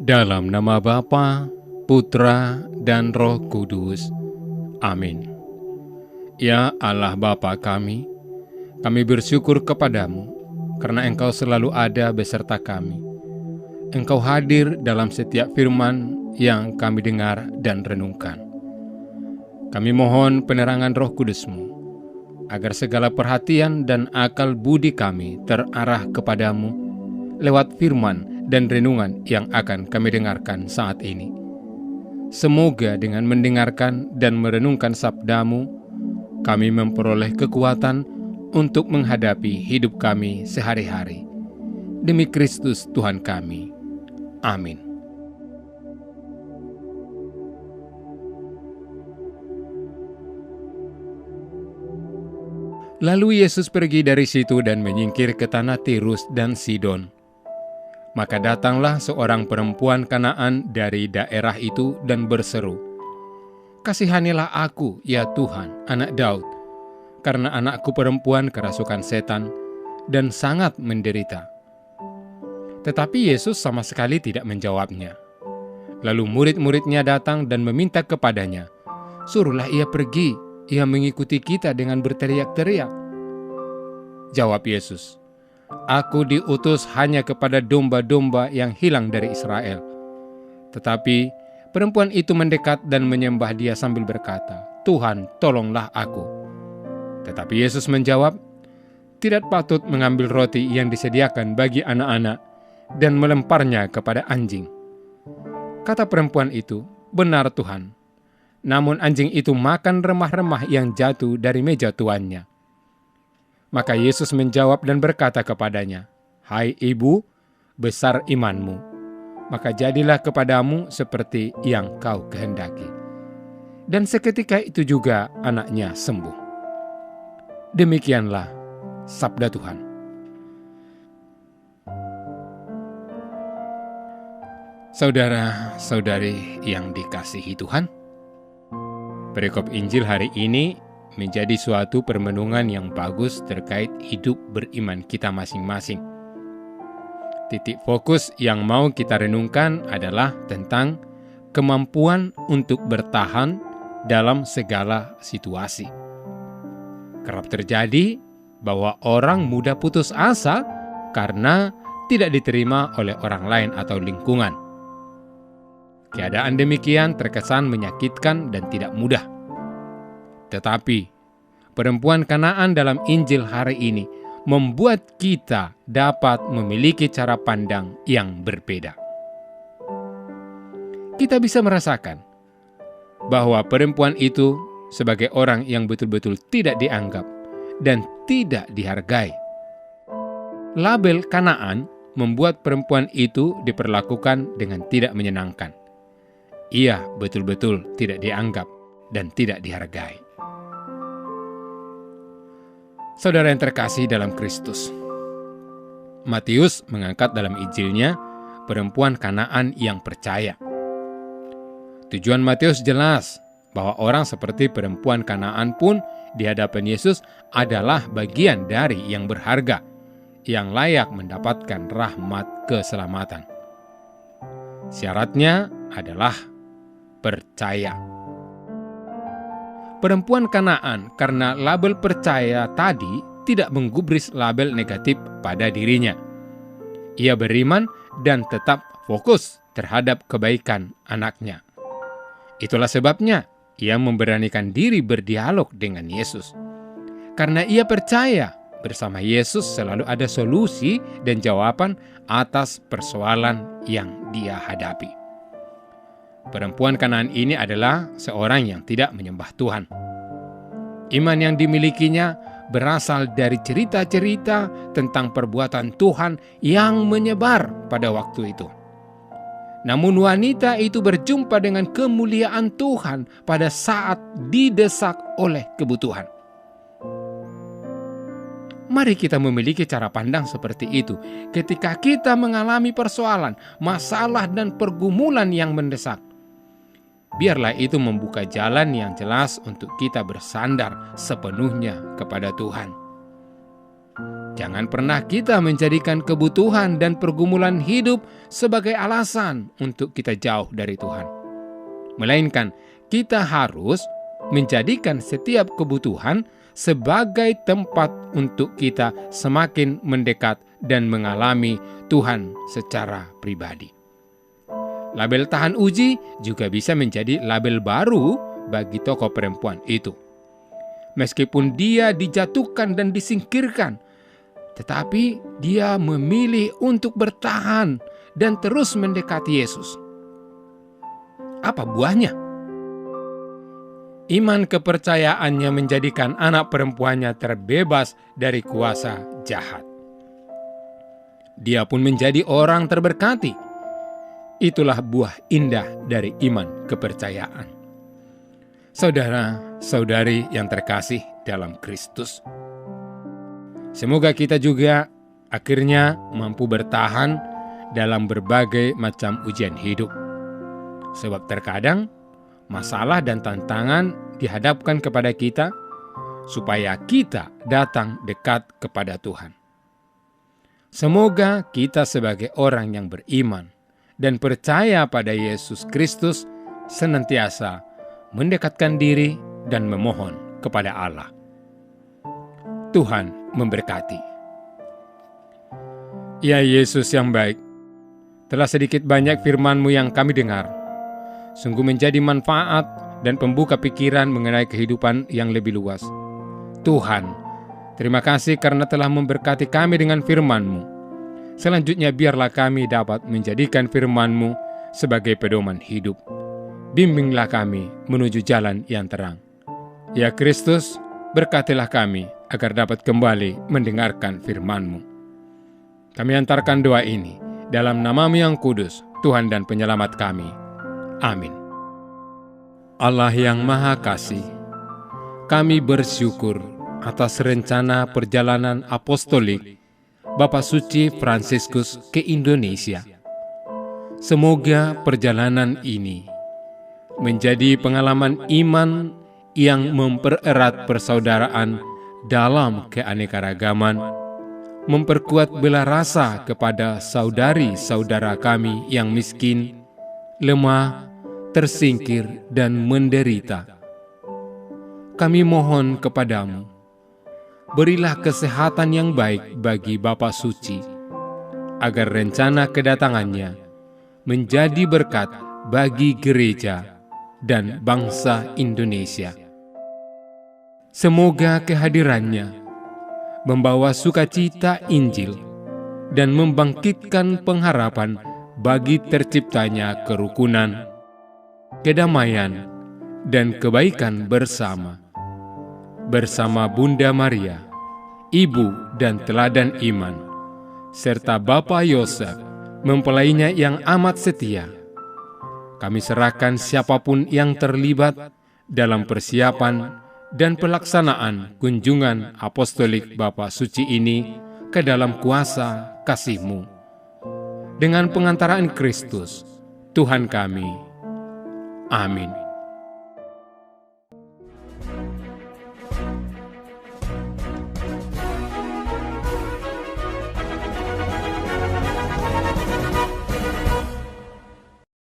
Dalam nama Bapa, Putra, dan Roh Kudus. Amin. Ya Allah Bapa kami bersyukur kepadamu karena Engkau selalu ada beserta kami. Engkau hadir dalam setiap firman yang kami dengar dan renungkan. Kami mohon penerangan Roh Kudus-Mu, agar segala perhatian dan akal budi kami terarah kepadamu lewat firman dan renungan yang akan kami dengarkan saat ini. Semoga dengan mendengarkan dan merenungkan sabda-Mu, kami memperoleh kekuatan untuk menghadapi hidup kami sehari-hari. Demi Kristus Tuhan kami. Amin. Lalu Yesus pergi dari situ dan menyingkir ke tanah Tirus dan Sidon. Maka datanglah seorang perempuan Kanaan dari daerah itu dan berseru, "Kasihanilah aku, ya Tuhan, anak Daud, karena anakku perempuan kerasukan setan dan sangat menderita." Tetapi Yesus sama sekali tidak menjawabnya. Lalu murid-muridnya datang dan meminta kepadanya, "Suruhlah ia pergi, ia mengikuti kita dengan berteriak-teriak." Jawab Yesus, "Aku diutus hanya kepada domba-domba yang hilang dari Israel." Tetapi perempuan itu mendekat dan menyembah Dia sambil berkata, "Tuhan, tolonglah aku." Tetapi Yesus menjawab, "Tidak patut mengambil roti yang disediakan bagi anak-anak dan melemparnya kepada anjing." Kata perempuan itu, "Benar Tuhan." Namun anjing itu makan remah-remah yang jatuh dari meja tuannya. Maka Yesus menjawab dan berkata kepadanya, "Hai ibu, besar imanmu, maka jadilah kepadamu seperti yang kau kehendaki." Dan seketika itu juga anaknya sembuh. Demikianlah sabda Tuhan. Saudara-saudari yang dikasihi Tuhan, perikop Injil hari ini menjadi suatu permenungan yang bagus terkait hidup beriman kita masing-masing. Titik fokus yang mau kita renungkan adalah tentang kemampuan untuk bertahan dalam segala situasi. Kerap terjadi bahwa orang mudah putus asa karena tidak diterima oleh orang lain atau lingkungan. Keadaan demikian terkesan menyakitkan dan tidak mudah. Tetapi perempuan Kanaan dalam Injil hari ini membuat kita dapat memiliki cara pandang yang berbeda. Kita bisa merasakan bahwa perempuan itu sebagai orang yang betul-betul tidak dianggap dan tidak dihargai. Label Kanaan membuat perempuan itu diperlakukan dengan tidak menyenangkan. Ia betul-betul tidak dianggap dan tidak dihargai. Saudara yang terkasih dalam Kristus, Matius mengangkat dalam Injilnya perempuan Kanaan yang percaya. Tujuan Matius jelas bahwa orang seperti perempuan Kanaan pun di hadapan Yesus adalah bagian dari yang berharga, yang layak mendapatkan rahmat keselamatan. Syaratnya adalah percaya. Perempuan Kanaan karena label percaya tadi tidak menggubris label negatif pada dirinya. Ia beriman dan tetap fokus terhadap kebaikan anaknya. Itulah sebabnya ia memberanikan diri berdialog dengan Yesus. Karena ia percaya bersama Yesus selalu ada solusi dan jawaban atas persoalan yang dia hadapi. Perempuan Kanaan ini adalah seorang yang tidak menyembah Tuhan. Iman yang dimilikinya berasal dari cerita-cerita tentang perbuatan Tuhan yang menyebar pada waktu itu. Namun wanita itu berjumpa dengan kemuliaan Tuhan pada saat didesak oleh kebutuhan. Mari kita memiliki cara pandang seperti itu ketika kita mengalami persoalan, masalah, dan pergumulan yang mendesak. Biarlah itu membuka jalan yang jelas untuk kita bersandar sepenuhnya kepada Tuhan. Jangan pernah kita menjadikan kebutuhan dan pergumulan hidup sebagai alasan untuk kita jauh dari Tuhan. Melainkan, kita harus menjadikan setiap kebutuhan sebagai tempat untuk kita semakin mendekat dan mengalami Tuhan secara pribadi. Label tahan uji juga bisa menjadi label baru bagi tokoh perempuan itu. Meskipun dia dijatuhkan dan disingkirkan, tetapi dia memilih untuk bertahan dan terus mendekati Yesus. Apa buahnya? Iman kepercayaannya menjadikan anak perempuannya terbebas dari kuasa jahat. Dia pun menjadi orang terberkati. Itulah buah indah dari iman kepercayaan. Saudara-saudari yang terkasih dalam Kristus, semoga kita juga akhirnya mampu bertahan dalam berbagai macam ujian hidup. Sebab terkadang masalah dan tantangan dihadapkan kepada kita supaya kita datang dekat kepada Tuhan. Semoga kita sebagai orang yang beriman dan percaya pada Yesus Kristus senantiasa mendekatkan diri dan memohon kepada Allah. Tuhan memberkati. Ya Yesus yang baik, telah sedikit banyak firman-Mu yang kami dengar, sungguh menjadi manfaat dan pembuka pikiran mengenai kehidupan yang lebih luas. Tuhan, terima kasih karena telah memberkati kami dengan firman-Mu. Selanjutnya biarlah kami dapat menjadikan firman-Mu sebagai pedoman hidup. Bimbinglah kami menuju jalan yang terang. Ya Kristus, berkatilah kami agar dapat kembali mendengarkan firman-Mu. Kami antarkan doa ini dalam nama-Mu yang kudus, Tuhan dan Penyelamat kami. Amin. Allah yang Maha Kasih, kami bersyukur atas rencana perjalanan apostolik Bapak Suci Fransiskus ke Indonesia. Semoga perjalanan ini menjadi pengalaman iman yang mempererat persaudaraan dalam keanekaragaman, memperkuat bela rasa kepada saudari-saudara kami yang miskin, lemah, tersingkir, dan menderita. Kami mohon kepadamu, berilah kesehatan yang baik bagi Bapak Suci, agar rencana kedatangannya menjadi berkat bagi gereja dan bangsa Indonesia. Semoga kehadirannya membawa sukacita Injil dan membangkitkan pengharapan bagi terciptanya kerukunan, kedamaian, dan kebaikan bersama. Bersama Bunda Maria, Ibu dan Teladan Iman, serta Bapak Yosef, mempelainya yang amat setia. Kami serahkan siapapun yang terlibat dalam persiapan dan pelaksanaan kunjungan apostolik Bapak Suci ini ke dalam kuasa kasih-Mu. Dengan pengantaraan Kristus, Tuhan kami. Amin.